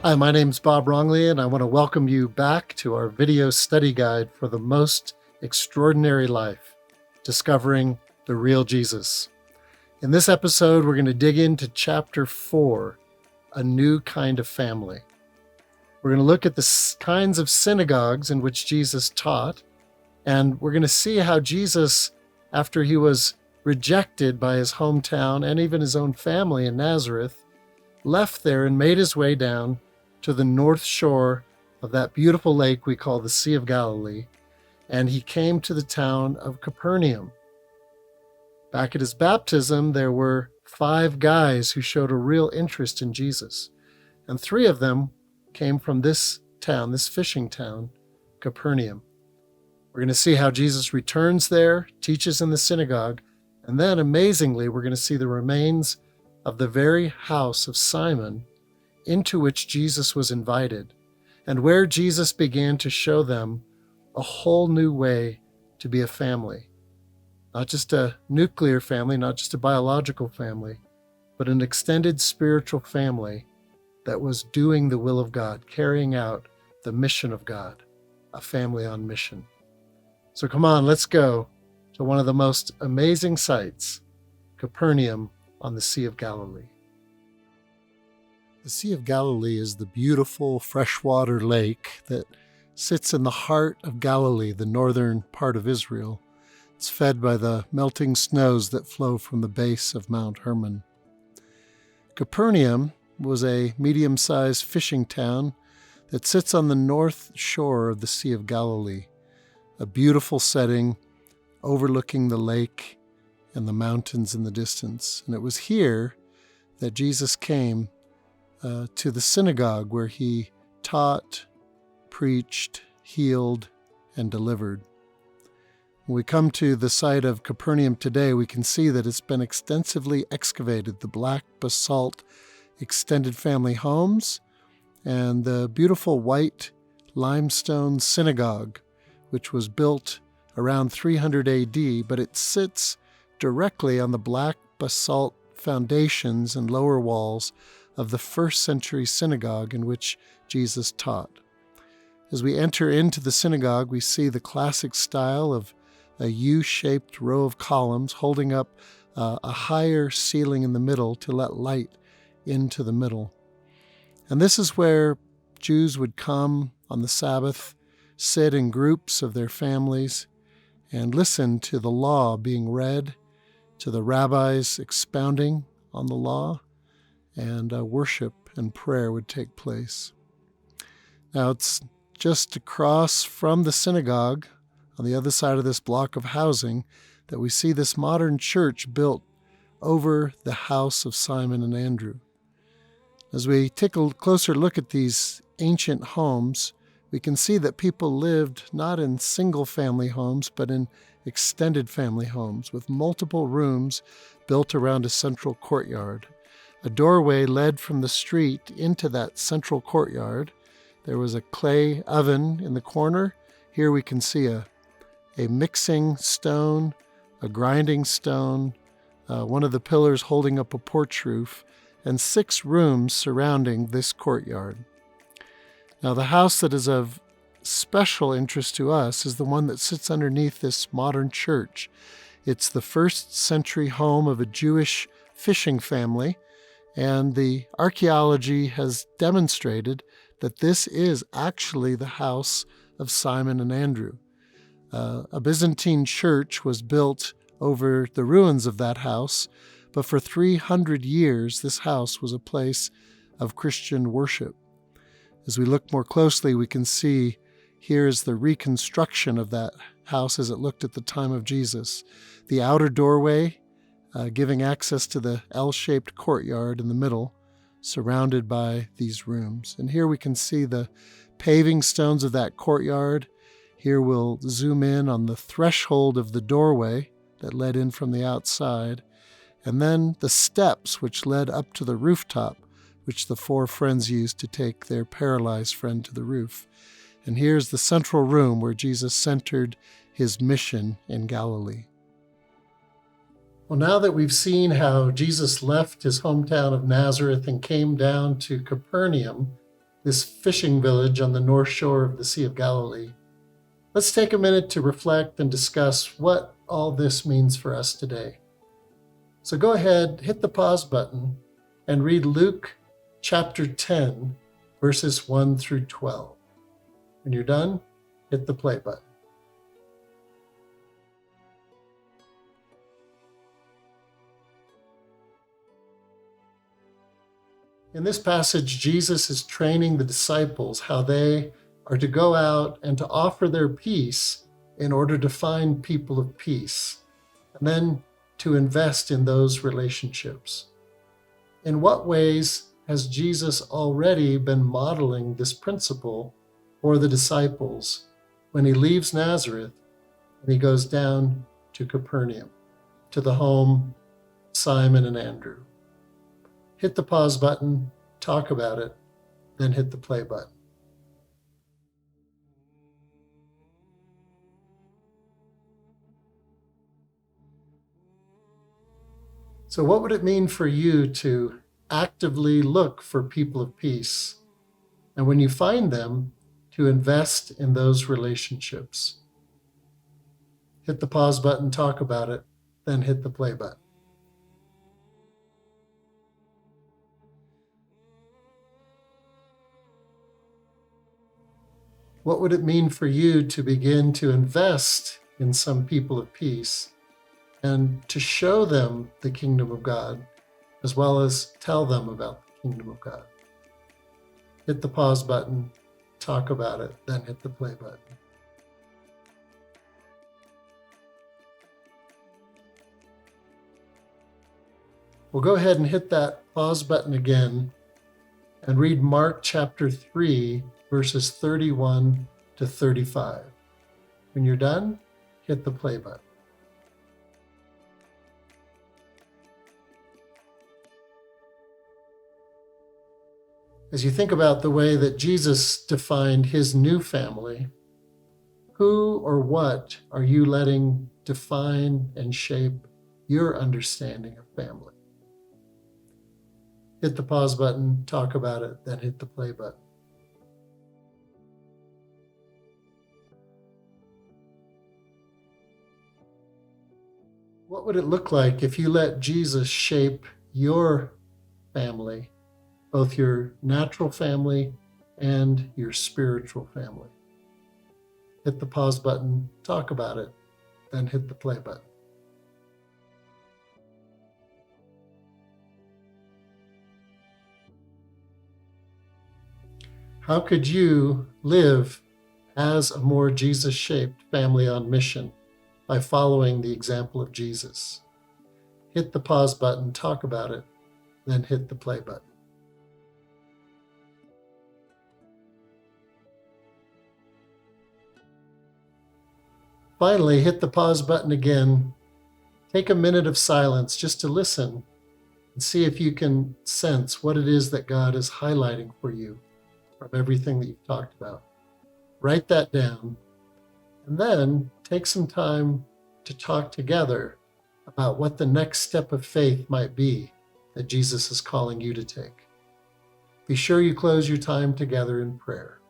Hi, my name's Bob Rongley, and I want to welcome you back to our video study guide for the most extraordinary life, discovering the real Jesus. In this episode, we're going to dig into chapter 4, a new kind of family. We're going to look at the kinds of synagogues in which Jesus taught, and we're going to see how Jesus, after he was rejected by his hometown and even his own family in Nazareth, left there and made his way down to the north shore of that beautiful lake we call the Sea of Galilee, and he came to the town of Capernaum. Back at his baptism, there were 5 guys who showed a real interest in Jesus, and 3 of them came from this town, this fishing town, Capernaum. We're going to see how Jesus returns there, teaches in the synagogue, and then, amazingly, we're going to see the remains of the very house of Simon into which Jesus was invited, and where Jesus began to show them a whole new way to be a family. Not just a nuclear family, not just a biological family, but an extended spiritual family that was doing the will of God, carrying out the mission of God, a family on mission. So come on, let's go to one of the most amazing sights, Capernaum on the Sea of Galilee. The Sea of Galilee is the beautiful freshwater lake that sits in the heart of Galilee, the northern part of Israel. It's fed by the melting snows that flow from the base of Mount Hermon. Capernaum was a medium-sized fishing town that sits on the north shore of the Sea of Galilee, a beautiful setting overlooking the lake and the mountains in the distance. And it was here that Jesus came to the synagogue where he taught, preached, healed, and delivered. When we come to the site of Capernaum today, we can see that it's been extensively excavated. The black basalt extended family homes and the beautiful white limestone synagogue, which was built around 300 AD, but it sits directly on the black basalt foundations and lower walls of the first century synagogue in which Jesus taught. As we enter into the synagogue, we see the classic style of a U-shaped row of columns holding up a higher ceiling in the middle to let light into the middle. And this is where Jews would come on the Sabbath, sit in groups of their families, and listen to the law being read, to the rabbis expounding on the law, and worship and prayer would take place. Now, it's just across from the synagogue, on the other side of this block of housing, that we see this modern church built over the house of Simon and Andrew. As we take a closer look at these ancient homes, we can see that people lived not in single-family homes, but in extended family homes with multiple rooms built around a central courtyard. A doorway led from the street into that central courtyard. There was a clay oven in the corner. Here we can see a mixing stone, a grinding stone, one of the pillars holding up a porch roof, and 6 rooms surrounding this courtyard. Now, the house that is of special interest to us is the one that sits underneath this modern church. It's the first century home of a Jewish fishing family, and the archaeology has demonstrated that this is actually the house of Simon and Andrew. A Byzantine church was built over the ruins of that house, but for 300 years, this house was a place of Christian worship. As we look more closely, we can see here is the reconstruction of that house as it looked at the time of Jesus. The outer doorway giving access to the L-shaped courtyard in the middle, surrounded by these rooms. And here we can see the paving stones of that courtyard. Here we'll zoom in on the threshold of the doorway that led in from the outside, and then the steps which led up to the rooftop, which the 4 friends used to take their paralyzed friend to the roof. And here's the central room where Jesus centered his mission in Galilee. Well, now that we've seen how Jesus left his hometown of Nazareth and came down to Capernaum, this fishing village on the north shore of the Sea of Galilee, let's take a minute to reflect and discuss what all this means for us today. So go ahead, hit the pause button, and read Luke chapter 10, verses 1 through 12. When you're done, hit the play button. In this passage, Jesus is training the disciples how they are to go out and to offer their peace in order to find people of peace, and then to invest in those relationships. In what ways has Jesus already been modeling this principle for the disciples when he leaves Nazareth and he goes down to Capernaum, to the home of Simon and Andrew? Hit the pause button, talk about it, then hit the play button. So what would it mean for you to actively look for people of peace? And when you find them, to invest in those relationships. Hit the pause button, talk about it, then hit the play button. What would it mean for you to begin to invest in some people of peace and to show them the kingdom of God, as well as tell them about the kingdom of God? Hit the pause button, talk about it, then hit the play button. Well, go ahead and hit that pause button again and read Mark chapter 3, verses 31 to 35. When you're done, hit the play button. As you think about the way that Jesus defined his new family, who or what are you letting define and shape your understanding of family? Hit the pause button, talk about it, then hit the play button. What would it look like if you let Jesus shape your family, both your natural family and your spiritual family? Hit the pause button, talk about it, then hit the play button. How could you live as a more Jesus-shaped family on mission by following the example of Jesus? Hit the pause button, talk about it, then hit the play button. Finally, hit the pause button again. Take a minute of silence just to listen and see if you can sense what it is that God is highlighting for you from everything that you've talked about. Write that down, and then take some time to talk together about what the next step of faith might be that Jesus is calling you to take. Be sure you close your time together in prayer.